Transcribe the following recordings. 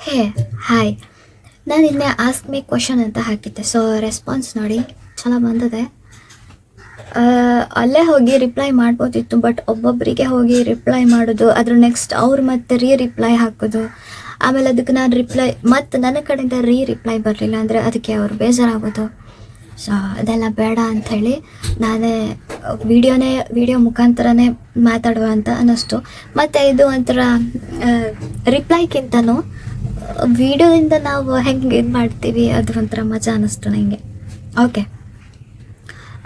ಹೇ hi. ನಾನು ನಿನ್ನೆ ask me question ಅಂತ ಹಾಕಿದ್ದೆ, ಸೊ ರೆಸ್ಪಾನ್ಸ್ ನೋಡಿ ಚಲೋ ಬಂದಿದೆ. ಅಲ್ಲೇ ಹೋಗಿ ರಿಪ್ಲೈ ಮಾಡ್ಬೋದಿತ್ತು, ಬಟ್ ಒಬ್ಬೊಬ್ಬರಿಗೆ ಹೋಗಿ ರಿಪ್ಲೈ ಮಾಡೋದು, ಅದ್ರ ನೆಕ್ಸ್ಟ್ ಅವ್ರು ಮತ್ತೆ ರಿಪ್ಲೈ ಹಾಕೋದು, ಆಮೇಲೆ ಅದಕ್ಕೆ ನಾನು ರಿಪ್ಲೈ ಮತ್ತು ನನ್ನ ಕಡೆಯಿಂದ ರಿಪ್ಲೈ ಬರಲಿಲ್ಲ ಅಂದರೆ ಅದಕ್ಕೆ ಅವ್ರು ಬೇಜಾರಾಗೋದು. ಸೊ ಅದೆಲ್ಲ ಬೇಡ ಅಂಥೇಳಿ ನಾನೇ ವಿಡಿಯೋ ಮುಖಾಂತರನೇ ಮಾತಾಡುವ ಅಂತ ಅನ್ನಿಸ್ತು. ಮತ್ತು ಇದು ಒಂಥರ ರಿಪ್ಲೈಗಿಂತನೂ ವಿಡಿಯೋದಿಂದ ನಾವು ಹೆಂಗೆ ಇದು ಮಾಡ್ತೀವಿ ಅದು ಒಂಥರ ಮಜಾ ಅನ್ನಿಸ್ತು ನನಗೆ. ಓಕೆ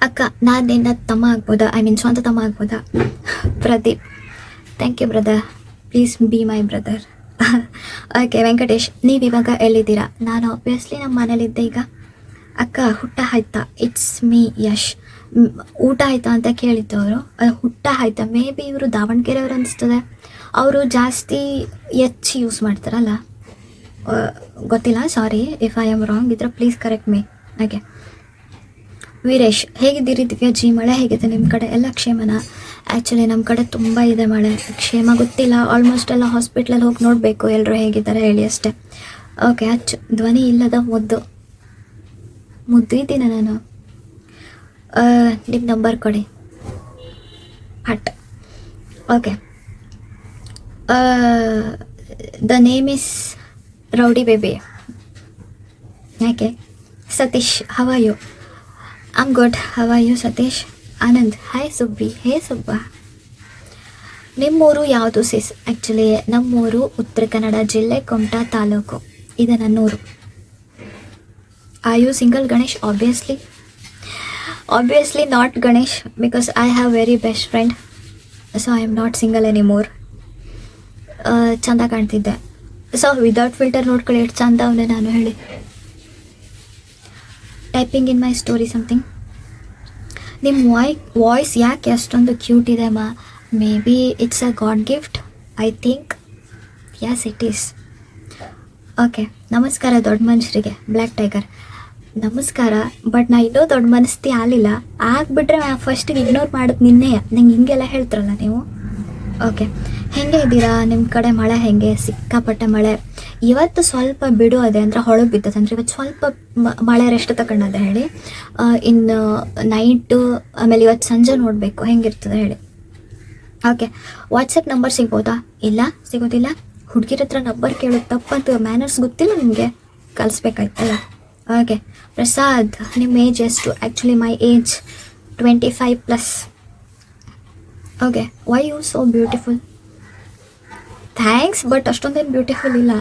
ಅಕ್ಕ, ನಾನು ನಿನ್ನ ತಮ್ಮ ಆಗ್ಬೋದಾ? ಐ ಮೀನ್ ಸ್ವಂತ ತಮ್ಮ ಆಗ್ಬೋದಾ? Pradeep, thank you brother, please be my brother. Okay Venkatesh, ನೀವು ಇವಾಗ ಎಲ್ಲಿದ್ದೀರಾ? ನಾನು ಆಬ್ವಿಯಸ್ಲಿ ನಮ್ಮ ಮನೇಲಿದ್ದೆ ಈಗ. ಅಕ್ಕ ಹುಟ್ಟ ಆಯ್ತಾ? It's me Yash. ಊಟ ಆಯ್ತಾ ಅಂತ ಕೇಳಿದ್ದು ಅವರು. ಹುಟ್ಟ ಆಯ್ತಾ ಮೇ ಬಿ ಇವರು ದಾವಣಗೆರೆಯವರು ಅನಿಸ್ತದೆ. ಅವರು ಜಾಸ್ತಿ ಯೂಸ್ ಮಾಡ್ತಾರಲ್ಲ, ಗೊತ್ತಿಲ್ಲ, sorry if I am wrong ಇದ್ರೆ ಪ್ಲೀಸ್ ಕರೆಕ್ಟ್ ಮೀ. ಹಾಗೆ ವೀರೇಶ್, ಹೇಗಿದ್ದೀರಿ ದಿವ್ಯಾ ಜಿ? ಮಳೆ ಹೇಗಿದೆ ನಿಮ್ಮ ಕಡೆ? ಎಲ್ಲ ಕ್ಷೇಮನ? ಆ್ಯಕ್ಚುಲಿ ನಮ್ಮ ಕಡೆ ತುಂಬ ಇದೆ ಮಳೆ. ಕ್ಷೇಮ ಗೊತ್ತಿಲ್ಲ, ಆಲ್ಮೋಸ್ಟ್ ಎಲ್ಲ ಹಾಸ್ಪಿಟ್ಲಲ್ಲಿ ಹೋಗಿ ನೋಡಬೇಕು ಎಲ್ಲರೂ ಹೇಗಿದ್ದಾರೆ ಹೇಳಿ ಅಷ್ಟೇ. ಓಕೆ ಅಚ್ಚು, ಧ್ವನಿ ಇಲ್ಲದ ಮುದ್ದು ಇದ್ದೀನಿ ನಾನು. ನಿಮ್ಮ ನಂಬರ್ ಕೊಡಿ ಹಟ್. Okay, the name is rowdy baby. ಯಾಕೆ? Satish, how are you? I'm good, how are you Satish? Anand, hi Subbi. Hey Subba, ನಿಮ್ಮೂರು ಯಾವುದು ಸಿಸ್? ಆ್ಯಕ್ಚುಲಿ ನಮ್ಮೂರು ಉತ್ತರ ಕನ್ನಡ ಜಿಲ್ಲೆ, ಕುಮಟಾ ತಾಲೂಕು, ಇದು ನನ್ನೂರು. Are you single Ganesh? Obviously not Ganesh, because I have very best friend, so I am not single anymore. ಚಂದ ಕಾಣ್ತಿದ್ದೆ, so without filter ನೋಡ್ಕೊಳ್ಳಿ ಎಷ್ಟು ಚಂದ ಅವನೇ ನಾನು ಹೇಳಿ. Typing in my story something. ನಿಮ್ಮ ವಾಯ್ಸ್ ಯಾಕೆ ಅಷ್ಟೊಂದು ಕ್ಯೂಟ್ ಇದೆ ಮಾ? Maybe it's a god gift, I think. Yes it is. Okay, ನಮಸ್ಕಾರ ದೊಡ್ಡ ಮನುಷ್ಯರಿಗೆ. ಬ್ಲ್ಯಾಕ್ ಟೈಗರ್, ನಮಸ್ಕಾರ, ಬಟ್ ನಾ ಇನ್ನೂ ದೊಡ್ಡ ಮನಸ್ಥಿ ಆಗಲಿಲ್ಲ. ಆಗಿಬಿಟ್ರೆ ಫಸ್ಟಿಗೆ ಇಗ್ನೋರ್ ಮಾಡೋದು ನಿನ್ನೆ. ನಂಗೆ ಹಿಂಗೆಲ್ಲ ಹೇಳ್ತಾರಲ್ಲ ನೀವು. ಓಕೆ, ಹೆಂಗೆ ಇದ್ದೀರಾ? ನಿಮ್ಮ ಕಡೆ ಮಳೆ ಹೆಂಗೆ? ಸಿಕ್ಕಾಪಟ್ಟೆ ಮಳೆ. ಇವತ್ತು ಸ್ವಲ್ಪ ಬಿಡೋದೆ, ಅಂದರೆ ಹೊಳಗೆ ಬಿದ್ದದೆ, ಅಂದರೆ ಇವತ್ತು ಸ್ವಲ್ಪ ಮಳೆ ರೆಸ್ಟ್ ತಗೊಂಡದೆ ಹೇಳಿ. ಇನ್ನು ನೈಟು ಆಮೇಲೆ ಇವತ್ತು ಸಂಜೆ ನೋಡಬೇಕು ಹೆಂಗಿರ್ತದೆ ಹೇಳಿ. ಓಕೆ, ವಾಟ್ಸಪ್ ನಂಬರ್ ಸಿಗ್ಬೋದಾ? ಇಲ್ಲ, ಸಿಗೋದಿಲ್ಲ. ಹುಡುಗಿರ ಹತ್ರ ನಂಬರ್ ಕೇಳೋದು ತಪ್ಪಂತ ಮ್ಯಾನರ್ಸ್ ಗೊತ್ತಿಲ್ಲ ನಿಮಗೆ, ಕಲಿಸ್ಬೇಕಾಯ್ತಲ್ಲ. ಓಕೆ, ಪ್ರಸಾದ್, ನಿಮ್ಮ ಏಜ್ ಎಷ್ಟು? Actually my age 25+. Okay, why you so beautiful? Thanks, but ಅಷ್ಟೊಂದೇನು ಬ್ಯೂಟಿಫುಲ್ ಇಲ್ಲ.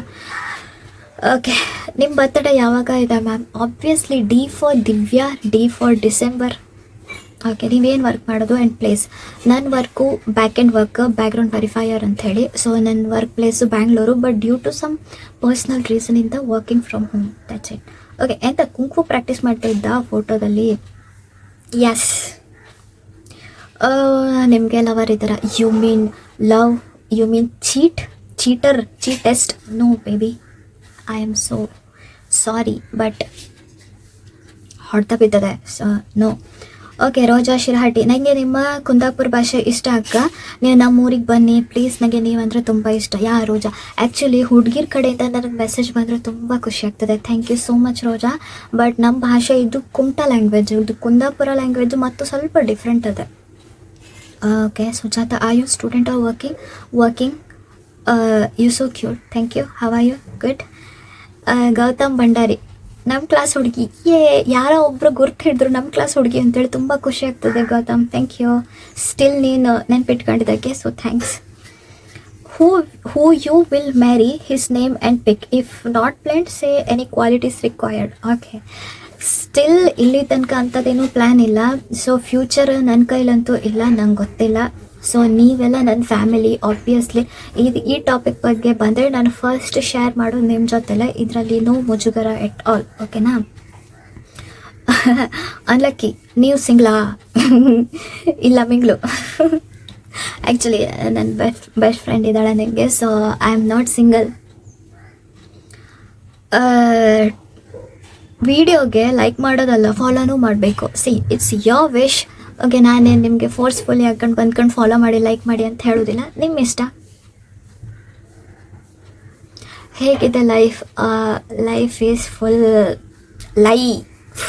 ಓಕೆ, ನಿಮ್ಮ ಬರ್ತಡೇ ಯಾವಾಗ ಇದೆ ma'am? Obviously D for Divya, D for December. Okay, ನೀವೇನು ವರ್ಕ್ ಮಾಡೋದು ಆ್ಯಂಡ್ ಪ್ಲೇಸ್? ನನ್ನ work back and work, background verifier ಅಂತ ಹೇಳಿ. ಸೊ ನನ್ನ work place Bangalore, but due to some personal ರೀಸನಿಂದ working from home, that's it. Okay, ಎಂತ ಕುಂಕು practice ಮಾಡ್ತಾ ಇದ್ದ ಫೋಟೋದಲ್ಲಿ? ಯಸ್. ನಿಮಗೆ ಲವರ್ ಇದ್ದಾರಾ? You mean love? You mean cheatest? No baby, I am so sorry, but ಹೊಡ್ತಾ ಬಿದ್ದದೆ, so no. Okay, Roja Shirahatti, ನನಗೆ ನಿಮ್ಮ ಕುಂದಾಪುರ ಭಾಷೆ ಇಷ್ಟ ಅಕ್ಕ, ನೀವು ನಮ್ಮ ಊರಿಗೆ ಬನ್ನಿ ಪ್ಲೀಸ್, ನನಗೆ ನೀವಂದರೆ ತುಂಬ ಇಷ್ಟ. ಯಾ ರೋಜಾ, ಆ್ಯಕ್ಚುಲಿ ಹುಡುಗಿರ ಕಡೆಯಿಂದ ನನಗೆ ಮೆಸೇಜ್ ಬಂದರೆ ತುಂಬ ಖುಷಿ ಆಗ್ತದೆ. Thank you so much Roja. But ನಮ್ಮ ಭಾಷೆ ಇದು ಕುಮಟಾ ಲ್ಯಾಂಗ್ವೇಜ್, ಇದು ಕುಂದಾಪುರ ಲ್ಯಾಂಗ್ವೇಜು ಮತ್ತು ಸ್ವಲ್ಪ ಡಿಫ್ರೆಂಟ್ ಅದೆ. Okay, Sujatha, are you student or working? You so cute, thank you. How are you? Good. Gautham Bhandari, ನಮ್ಮ ಕ್ಲಾಸ್ ಹುಡುಗಿ. ಯಾರೋ ಒಬ್ಬರು ಗುರ್ತು ಹಿಡಿದ್ರು ನಮ್ಮ ಕ್ಲಾಸ್ ಹುಡುಗಿ ಅಂತೇಳಿ, ತುಂಬ ಖುಷಿ ಆಗ್ತದೆ ಗೌತಮ್, ಥ್ಯಾಂಕ್ ಯು. ಸ್ಟಿಲ್ ನೀನು ನೆನ್ಪಿಟ್ಕೊಂಡಿದ್ದಕ್ಕೆ, so thanks. Who you will marry? His name and pic. If not planned say any qualities required. Okay, still ಇಲ್ಲಿ ತನಕ ಅಂಥದ್ದೇನೂ ಪ್ಲ್ಯಾನ್ ಇಲ್ಲ. ಸೊ ಫ್ಯೂಚರ್ ನನ್ನ ಕೈಲಂತೂ ಇಲ್ಲ, ನಂಗೆ ಗೊತ್ತಿಲ್ಲ. ಸೊ ನೀವೆಲ್ಲ ನನ್ನ ಫ್ಯಾಮಿಲಿ ಆಬ್ವಿಯಸ್ಲಿ. ಈ ಟಾಪಿಕ್ ಬಗ್ಗೆ ಬಂದರೆ ನಾನು ಫಸ್ಟ್ ಶೇರ್ ಮಾಡೋದು ನಿಮ್ಮ ಜೊತೆಲೆ, ಇದರಲ್ಲಿ ನೋ ಮುಜುಗರ ಎಟ್ ಆಲ್, ಓಕೆನಾ? ಅನ್ಲಕ್ಕಿ, ನೀವು ಸಿಂಗ್ಲಾ? ಇಲ್ಲ, ಮಿಂಗ್ಳು. ಆ್ಯಕ್ಚುಲಿ ನನ್ನ ಬೆಸ್ಟ್ ಫ್ರೆಂಡ್ ಇದ್ದಾಳೆ ನನಗೆ, so I am not single. ವಿಡಿಯೋಗೆ ಲೈಕ್ ಮಾಡೋದಲ್ಲ, ಫಾಲೋನೂ ಮಾಡಬೇಕು. It's your wish. ಓಕೆ, ನಾನೇನು ನಿಮಗೆ ಫೋರ್ಸ್ಫುಲಿ ಬಂದ್ಕೊಂಡು ಫಾಲೋ ಮಾಡಿ ಲೈಕ್ ಮಾಡಿ ಅಂತ ಹೇಳೋದಿಲ್ಲ, ನಿಮ್ಮ ಇಷ್ಟ. ಹೇಗಿದೆ life? Life is full life.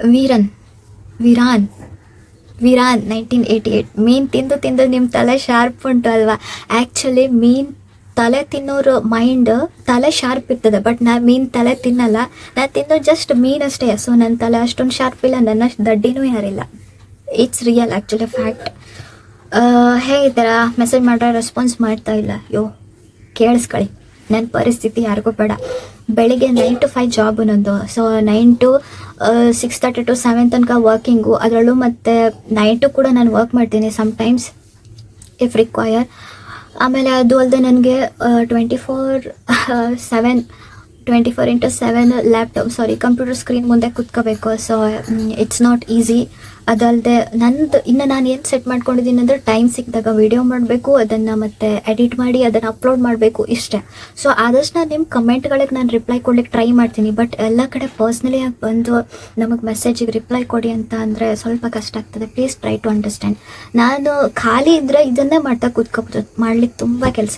ವಿರಾನ್ 1988. ಮೀನು ತಿಂದು ತಿಂದು ನಿಮ್ಮ ತಲೆ ಶಾರ್ಪ್ ಉಂಟು ಅಲ್ವಾ? ಆ್ಯಕ್ಚುಲಿ ಮೀನು ತಲೆ ತಿನ್ನೋರು ಮೈಂಡ್ ತಲೆ ಶಾರ್ಪ್ ಇರ್ತದೆ, ಬಟ್ ನಾ ಮೀನು ತಲೆ ತಿನ್ನಲ್ಲ. ನಾನು ತಿನ್ನೋದು ಜಸ್ಟ್ ಮೀನಷ್ಟೇ. ಸೊ ನನ್ನ ತಲೆ ಅಷ್ಟೊಂದು ಶಾರ್ಪ್ ಇಲ್ಲ, ನನ್ನಷ್ಟು ದಡ್ಡಿನೂ ಯಾರಿಲ್ಲ. It's real, actually fact. ಹೇಗಿದ್ದೀರ? ಮೆಸೇಜ್ ಮಾಡ್ರೆ ರೆಸ್ಪಾನ್ಸ್ ಮಾಡ್ತಾ ಇಲ್ಲ. ಕೇಳಿಸ್ಕೊಳ್ಳಿ, ನನ್ನ ಪರಿಸ್ಥಿತಿ ಯಾರಿಗೂ ಬೇಡ. ಬೆಳಿಗ್ಗೆ 9 to 5 ಜಾಬು ನಂದು. ಸೊ 9 to 6:30 to 7 ತನಕ ವರ್ಕಿಂಗು. ಅದರಲ್ಲೂ ಮತ್ತು ನೈಟು ಕೂಡ ನಾನು ವರ್ಕ್ ಮಾಡ್ತೀನಿ ಸಮ್ಟೈಮ್ಸ್ ಇಫ್ ರಿಕ್ವೈರ್. ಆಮೇಲೆ ಅದು ಅಲ್ಲದೆ ನನಗೆ 24/7 ಕಂಪ್ಯೂಟರ್ ಸ್ಕ್ರೀನ್ ಮುಂದೆ ಕೂತ್ಕೋಬೇಕು. So it's not easy. ಅದಲ್ಲದೆ ಇನ್ನು ನಾನು ಏನು ಸೆಟ್ ಮಾಡ್ಕೊಂಡಿದ್ದೀನಿ ಅಂದರೆ ಟೈಮ್ ಸಿಕ್ಕಿದಾಗ ವೀಡಿಯೋ ಮಾಡಬೇಕು, ಅದನ್ನು ಮತ್ತೆ ಎಡಿಟ್ ಮಾಡಿ ಅದನ್ನು ಅಪ್ಲೋಡ್ ಮಾಡಬೇಕು, ಇಷ್ಟೇ. ಸೊ ಆದಷ್ಟು ನಾನು ನಿಮ್ಮ ಕಮೆಂಟ್ಗಳಿಗೆ ನಾನು ರಿಪ್ಲೈ ಕೊಡ್ಲಿಕ್ಕೆ ಟ್ರೈ ಮಾಡ್ತೀನಿ. ಬಟ್ ಎಲ್ಲ ಕಡೆ ಪರ್ಸ್ನಲಿ ಆಗಿ ಬಂದು ನಮಗೆ ಮೆಸೇಜಿಗೆ ರಿಪ್ಲೈ ಕೊಡಿ ಅಂತ ಅಂದರೆ ಸ್ವಲ್ಪ ಕಷ್ಟ ಆಗ್ತದೆ. Please try to understand. ನಾನು ಖಾಲಿ ಇದ್ದರೆ ಇದನ್ನೇ ಮಾಡ್ತಾ ಕೂತ್ಕೋಬೋದು. ಮಾಡ್ಲಿಕ್ಕೆ ತುಂಬ ಕೆಲಸ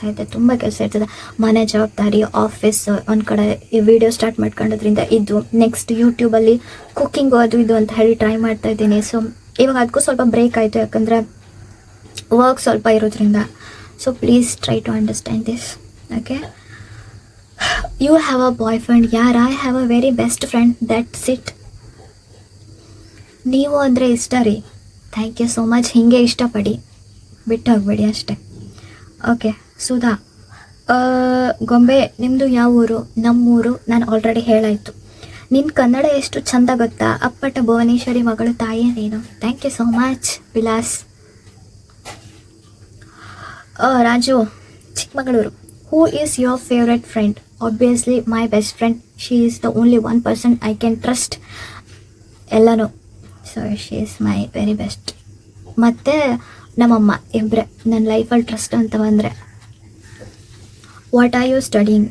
ಇರ್ತದೆ. ಮನೆ ಜವಾಬ್ದಾರಿ, ಆಫೀಸ್, ಒಂದು ಕಡೆ ಈ ವಿಡಿಯೋ ಸ್ಟಾರ್ಟ್ ಮಾಡ್ಕೊಂಡೋದ್ರಿಂದ ಇದು, ನೆಕ್ಸ್ಟ್ ಯೂಟ್ಯೂಬಲ್ಲಿ ಕುಕ್ಕಿಂಗು ಅದು ಇದು ಅಂತ ಹೇಳಿ ಟ್ರೈ ಮಾಡ್ತಾ ಇದ್ದೀನಿ. ಸೊ ಇವಾಗ ಅದಕ್ಕೂ ಸ್ವಲ್ಪ ಬ್ರೇಕ್ ಆಯಿತು, ಯಾಕಂದರೆ ವರ್ಕ್ ಸ್ವಲ್ಪ ಇರೋದ್ರಿಂದ. So please try to understand this. Okay, you have a boyfriend? ಯಾರ್? I have a very best friend, that's it. ನೀವು ಅಂದರೆ ಇಷ್ಟ ರೀ. Thank you so much. ಹೀಗೆ ಇಷ್ಟಪಡಿ, ಬಿಟ್ಟು ಹೋಗಬೇಡಿ ಅಷ್ಟೇ. ಓಕೆ, ಸುಧಾ ಗೊಂಬೆ, ನಿಮ್ಮದು ಯಾವ ಊರು? ನಮ್ಮೂರು ನಾನು ಆಲ್ರೆಡಿ ಹೇಳಾಯಿತು. ನಿನ್ನ ಕನ್ನಡ ಎಷ್ಟು ಚಂದ ಗೊತ್ತಾ? ಅಪ್ಪಟ ಭುವನೇಶ್ವರಿ ಮಗಳು ತಾಯಿಯೇ ನೀನು. Thank you so much Vilas. Raju, Chikkamagaluru. Who is your favourite friend? Obviously my best friend. She is the only one person I can trust. ಎಲ್ಲನೂ. So she is my very best. ಮತ್ತು ನಮ್ಮಮ್ಮ ಇಬ್ಬರೇ ನನ್ನ ಲೈಫಲ್ಲಿ ಟ್ರಸ್ಟ್ ಅಂತ ಬಂದರೆ. What are you studying?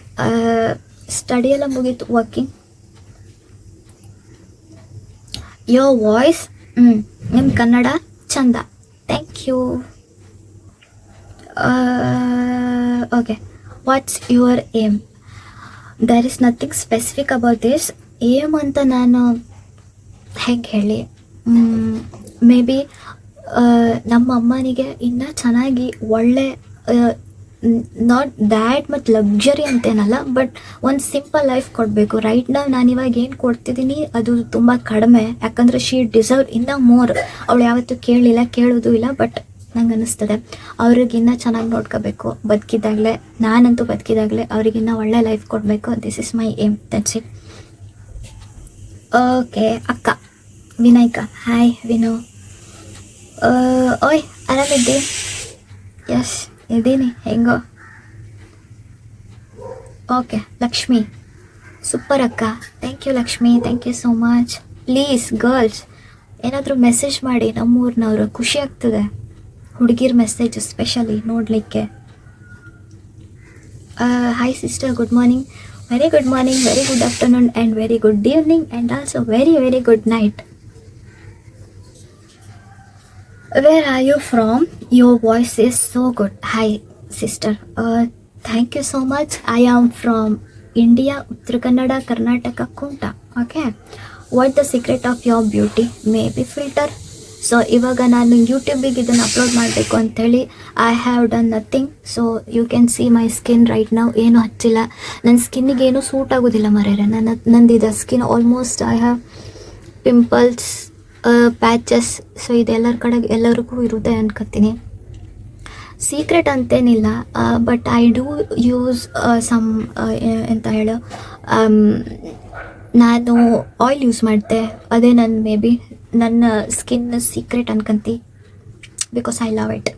Study ಎಲ್ಲ ಮುಗೀತು, ವರ್ಕಿಂಗ್. ಯೋರ್ ವಾಯ್ಸ್, ನಿಮ್ಮ ಕನ್ನಡ ಚಂದ. Thank you. Okay, what's your aim? There is nothing specific about this. Aim ಅಂತ ನಾನು ಹೇಗೆ ಹೇಳಿ, ಮೇ ಬಿ ನಮ್ಮ ಅಮ್ಮನಿಗೆ ಇನ್ನೂ ಚೆನ್ನಾಗಿ ಒಳ್ಳೆ, ನಾಟ್ ದ್ಯಾಟ್ ಮಚ್ ಲಕ್ಸುರಿ ಅಂತೇನಲ್ಲ, ಬಟ್ ಒಂದು ಸಿಂಪಲ್ ಲೈಫ್ ಕೊಡಬೇಕು. ರೈಟ್ ನಾನು ಇವಾಗ ಏನು ಕೊಡ್ತಿದ್ದೀನಿ ಅದು ತುಂಬ ಕಡಿಮೆ, ಯಾಕಂದರೆ ಶಿ ಡಿಸರ್ವ್ ಇನ್ನೂ ಮೋರ್. ಅವಳು ಯಾವತ್ತೂ ಕೇಳಲಿಲ್ಲ, ಕೇಳೋದು ಇಲ್ಲ. ಬಟ್ ನಂಗೆ ಅನ್ನಿಸ್ತದೆ ಅವ್ರಿಗಿನ್ನ ಚೆನ್ನಾಗಿ ನೋಡ್ಕೋಬೇಕು ಬದುಕಿದಾಗಲೇ. ನಾನಂತೂ ಬದುಕಿದಾಗಲೇ ಅವ್ರಿಗಿನ್ನ ಒಳ್ಳೆ ಲೈಫ್ ಕೊಡಬೇಕು. This is my aim, that's it. Okay, ಅಕ್ಕ ವಿನಾಯ್ಕ. ಹಾಯ್ ವಿನು. ಓಯ್, ಆರಾಮಿದ್ದಿ? ಎಸ್ ಇದ್ದೀನಿ, ಹೆಂಗೋ. ಓಕೆ, ಲಕ್ಷ್ಮಿ. ಸೂಪರ್ ಅಕ್ಕ. Thank you Lakshmi, thank you so much. Please girls ಏನಾದರೂ ಮೆಸೇಜ್ ಮಾಡಿ, ನಮ್ಮೂರಿನವರು. ಖುಷಿ ಆಗ್ತದೆ ಹುಡುಗಿರ್ ಮೆಸೇಜ್ ಸ್ಪೆಷಲಿ ನೋಡಲಿಕ್ಕೆ. Hi sister, good morning. Very good morning, very good afternoon and very good evening and also very very good night. Where are you from? Your voice is so good. Hi, sister. Thank you so much. I am from India, Uttara Kannada, Karnataka, Kunta. Okay. What the secret of your beauty? Maybe filter. So ಇವಾಗ ನಾನು ಯೂಟ್ಯೂಬಿಗೆ ಇದನ್ನು upload ಮಾಡಬೇಕು ಅಂಥೇಳಿ I have done nothing. So you can see my skin right ನಾವು. ಏನೂ ಹಚ್ಚಿಲ್ಲ. ನನ್ನ ಸ್ಕಿನ್ನಿಗೆ ಏನೂ ಸೂಟ್ ಆಗೋದಿಲ್ಲ ಮರ್ಯಾರೆ. ನಂದಿದೆ skin almost I have pimples, patches. So ಇದೆಲ್ಲರ ಕಡೆ ಎಲ್ಲರಿಗೂ ಇರುತ್ತೆ ಅನ್ಕೋತೀನಿ. ಸೀಕ್ರೆಟ್ ಅಂತೇನಿಲ್ಲ, but I do use some ಎಂತ ಹೇಳೋ, ನಾನು ಆಯಿಲ್ ಯೂಸ್ ಮಾಡ್ತೆ. ಅದೇ ನನ್ನ ಮೇ ಬಿ ನನ್ನ ಸ್ಕಿನ್ ಸೀಕ್ರೆಟ್ ಅನ್ಕಂತಿ, ಬಿಕಾಸ್ ಐ ಲವ್ ಇಟ್.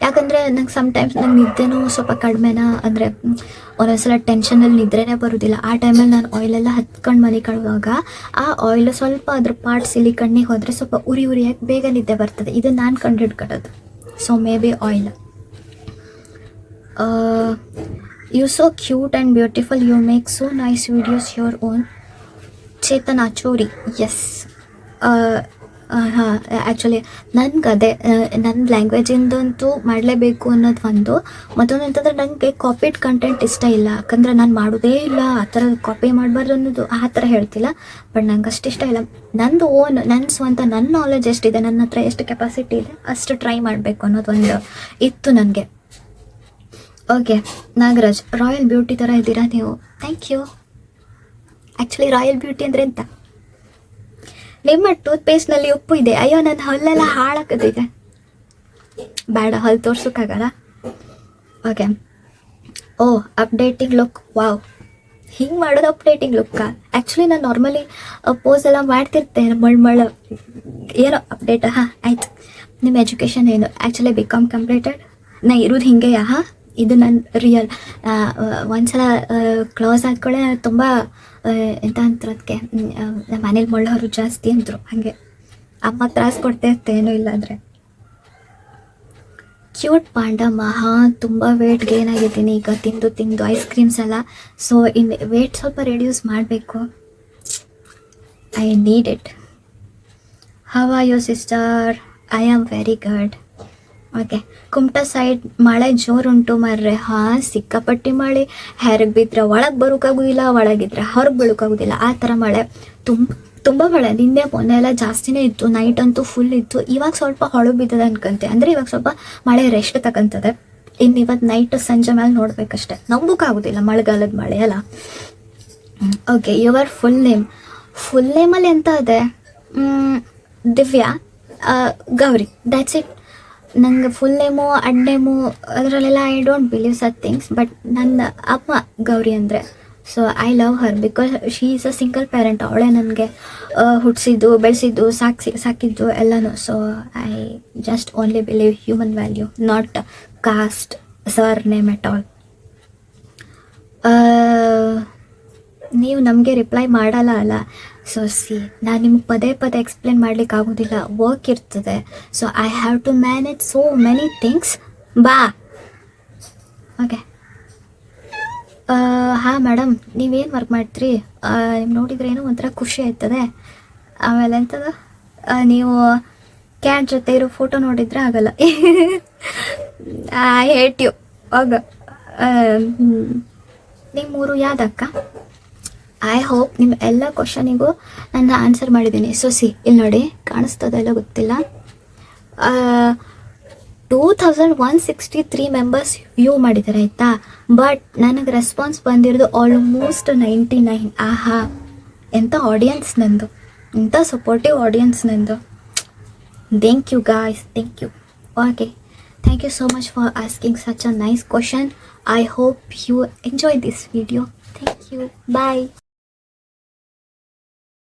ಯಾಕಂದರೆ ನಂಗೆ ಸಮ್ಟೈಮ್ಸ್ ನಂಗೆ ನಿದ್ದೆನೂ ಸ್ವಲ್ಪ ಕಡಿಮೆನಾ, ಅಂದರೆ ಒಂದೊಂದ್ಸಲ ಟೆನ್ಷನಲ್ಲಿ ನಿದ್ರೆನೇ ಬರೋದಿಲ್ಲ. ಆ ಟೈಮಲ್ಲಿ ನಾನು ಆಯಿಲೆಲ್ಲ ಹತ್ಕೊಂಡು ಮನೆ ಕಳುವಾಗ ಆ ಆಯಿಲ್ ಸ್ವಲ್ಪ ಅದ್ರ ಪಾರ್ಟ್ ಸಿಲಿ ಕಣ್ಣಿಗೆ ಹೋದರೆ ಸ್ವಲ್ಪ ಉರಿಯಾಗಿ ಬೇಗ ನಿದ್ದೆ ಬರ್ತದೆ. ಇದು ನಾನು ಕಂಡು ಹಿಡ್ಕೊಳ್ಳೋದು. So may be oil. You so cute and beautiful, you make so nice videos your own. Chetan Achuri, yes. ಹಾಂ, ಆ್ಯಕ್ಚುಲಿ ನನ್ಗೆ ಅದೇ ನನ್ನ ಲ್ಯಾಂಗ್ವೇಜಿಂದಂತೂ ಮಾಡಲೇಬೇಕು ಅನ್ನೋದು ಒಂದು. ಮತ್ತೊಂದು ಅಂತಂದ್ರೆ ನನಗೆ ಕಾಪಿಡ್ ಕಂಟೆಂಟ್ ಇಷ್ಟ ಇಲ್ಲ, ಯಾಕಂದ್ರೆ ನಾನು ಮಾಡೋದೇ ಇಲ್ಲ ಆ ಥರ ಕಾಪಿ ಮಾಡಬಾರ್ದು ಅನ್ನೋದು ಆ ಥರ ಹೇಳ್ತಿಲ್ಲ. ಬಟ್ ನಂಗೆ ಅಷ್ಟು ಇಷ್ಟ ಇಲ್ಲ. ನಂದು ಓನ್, ನನ್ನ ಸ್ವಂತ, ನನ್ನ ನಾಲೆಜ್ ಎಷ್ಟಿದೆ, ನನ್ನ ಹತ್ರ ಎಷ್ಟು ಕೆಪಾಸಿಟಿ ಇದೆ ಅಷ್ಟು ಟ್ರೈ ಮಾಡಬೇಕು ಅನ್ನೋದು ಒಂದು ಇತ್ತು ನನಗೆ. ಓಕೆ ನಾಗರಾಜ್, ರಾಯಲ್ ಬ್ಯೂಟಿ ಥರ ಇದ್ದೀರಾ ನೀವು. Thank you. Actually royal beauty ಅಂದರೆ ಎಂತ? ನಿಮ್ಮ ಟೂತ್ಪೇಸ್ಟ್ನಲ್ಲಿ ಉಪ್ಪು ಇದೆ. ಅಯ್ಯೋ ನನ್ನ ಹಲ್ಲೆಲ್ಲ ಹಾಳಾಕದಿದೆ, ಬೇಡ, ಹಲ್ಲು ತೋರ್ಸೋಕ್ಕಾಗಲ್ಲ. ಓಕೆ. ಓ ಅಪ್ಡೇಟಿಂಗ್ ಲುಕ್, ವಾವ್, ಹಿಂಗೆ ಮಾಡೋದು ಅಪ್ಡೇಟಿಂಗ್ ಲುಕ್ಕ. ಆ್ಯಕ್ಚುಲಿ ನಾನು ನಾರ್ಮಲಿ ಪೋಸ್ ಎಲ್ಲ ಮಾಡ್ತಿರ್ತೇನೆ, ಮಳ್ಳು ಏನೋ ಅಪ್ಡೇಟ್. ಹಾಂ ಆಯ್ತು. ನಿಮ್ಮ ಎಜುಕೇಷನ್ ಏನು? Actually BCom completed. ನಾ ಇರೋದು ಹಿಂಗೆ. ಹಾಂ, ಇದು ನನ್ನ ರಿಯಲ್. ಒಂದ್ಸಲ ಕ್ಲೋಸ್ ಆದ್ಕೊಳ್ಳೆ ತುಂಬ ಎಂತ ಅಂತಾರೆ ಅದಕ್ಕೆ, ನಮ್ಮ ಮನೇಲಿ ಮಳ್ಳೋರು ಜಾಸ್ತಿ ಅಂದರು. ಹಾಗೆ ಅಮ್ಮ ತ್ರಾಸು ಕೊಡ್ತಾ ಇರ್ತೆ ಏನೂ ಇಲ್ಲ ಅಂದರೆ. ಕ್ಯೂಟ್ ಪಾಂಡಮ್ಮ. ಹಾಂ, ತುಂಬ ವೇಟ್ ಗೇನ್ ಆಗಿದ್ದೀನಿ ಈಗ ತಿಂದು ಐಸ್ ಕ್ರೀಮ್ಸ್ ಎಲ್ಲ. ಸೊ ಇನ್ನು ವೇಟ್ ಸ್ವಲ್ಪ ರೆಡ್ಯೂಸ್ ಮಾಡಬೇಕು. I need it. How are you sister? I am very good. Okay. Kumta side ಮಳೆ ಜೋರುಂಟು ಮರ್ರೆ. ಹಾಂ, ಸಿಕ್ಕಾಪಟ್ಟಿ ಮಳೆ. ಹೆರಗೆ ಬಿದ್ದರೆ ಒಳಗೆ ಬರೋಕ್ಕಾಗೋದಿಲ್ಲ, ಒಳಗಿದ್ರೆ ಹೊರಗೆ ಬೀಳೋಕ್ಕಾಗೋದಿಲ್ಲ, ಆ ಥರ ಮಳೆ. ತುಂಬ ಮಳೆ. ನಿನ್ನೆ ಮೊನ್ನೆ ಎಲ್ಲ ಜಾಸ್ತಿನೇ ಇತ್ತು, ನೈಟ್ ಅಂತೂ ಫುಲ್ ಇತ್ತು. ಇವಾಗ ಸ್ವಲ್ಪ ಹೊಳು ಬಿದ್ದದೆ ಅನ್ಕೊಂತೆ, ಅಂದರೆ ಇವಾಗ ಸ್ವಲ್ಪ ಮಳೆ ರೆಸ್ಟ್ ತಗೊಂತದೆ. ಇನ್ನು ಇವತ್ತು ನೈಟ್ ಸಂಜೆ ಮೇಲೆ ನೋಡ್ಬೇಕಷ್ಟೆ, ನಂಬೋಕ್ಕಾಗೋದಿಲ್ಲ ಮಳೆಗಾಲದ ಮಳೆ ಅಲ್ಲ. ಓಕೆ. ಯುವರ್ ಫುಲ್ ನೇಮಲ್ಲಿ ಎಂತ ಇದೆ? Divya Gauri, that's it. ನಂಗೆ ಫುಲ್ ನೇಮು ಅಡ್ ನೇಮು ಅದರಲ್ಲೆಲ್ಲ I don't believe such things. But ನನ್ನ ಅಮ್ಮ ಗೌರಿ ಅಂದರೆ, so I love her because she is a single parent. ಅವಳೇ ನನಗೆ ಹುಟ್ಟಿಸಿದ್ದು, ಬೆಳೆಸಿದ್ದು, ಸಾಕಿದ್ದು ಎಲ್ಲನೂ. So I just only believe human value, not cost, sir name at all. ನೀವು ನಮಗೆ reply ಮಾಡಲ್ಲ ಅಲ್ಲ. ಸೊ ನಾನು ನಿಮ್ಗೆ ಪದೇ ಪದೇ ಎಕ್ಸ್ಪ್ಲೇನ್ ಮಾಡ್ಲಿಕ್ಕೆ ಆಗೋದಿಲ್ಲ, ವರ್ಕ್ ಇರ್ತದೆ. So I have to manage so many things. ಬಾ. ಓಕೆ. ಹಾಂ ಮೇಡಮ್, ನೀವೇನು ವರ್ಕ್ ಮಾಡ್ತೀರಿ? ನೀವು ನೋಡಿದ್ರೆ ಏನೋ ಒಂಥರ ಖುಷಿ ಆಯ್ತದೆ. ಆಮೇಲೆ ಎಂಥದ, ನೀವು ಕ್ಯಾಟ್ ಜೊತೆ ಇರೋ ಫೋಟೋ ನೋಡಿದರೆ ಆಗಲ್ಲ. I hate you. ಹೋಗ. ನಿಮ್ಮೂರು ಯಾವ್ದಕ್ಕ? ಐ ಹೋಪ್ ನಿಮ್ಮ ಎಲ್ಲ ಕ್ವಶನಿಗೂ ನಾನು ಆನ್ಸರ್ ಮಾಡಿದ್ದೀನಿ. ಸೊ ಇಲ್ಲಿ ನೋಡಿ, ಕಾಣಿಸ್ತದೆಲ್ಲ ಗೊತ್ತಿಲ್ಲ. 2163 ಮೆಂಬರ್ಸ್ ವ್ಯೂ ಮಾಡಿದ್ದಾರೆ ಆಯಿತಾ. ಬಟ್ ನನಗೆ ರೆಸ್ಪಾನ್ಸ್ ಬಂದಿರೋದು ಆಲ್ಮೋಸ್ಟ್ 99. ಆಹಾ, ಎಂಥ ಆಡಿಯನ್ಸ್ ನಂದು, ಎಂಥ ಸಪೋರ್ಟಿವ್ ಆಡಿಯನ್ಸ್ ನಂದು. Thank you guys, thank you. Okay, thank you so much for asking such a nice question. I hope you enjoyed this video. Thank you. Bye.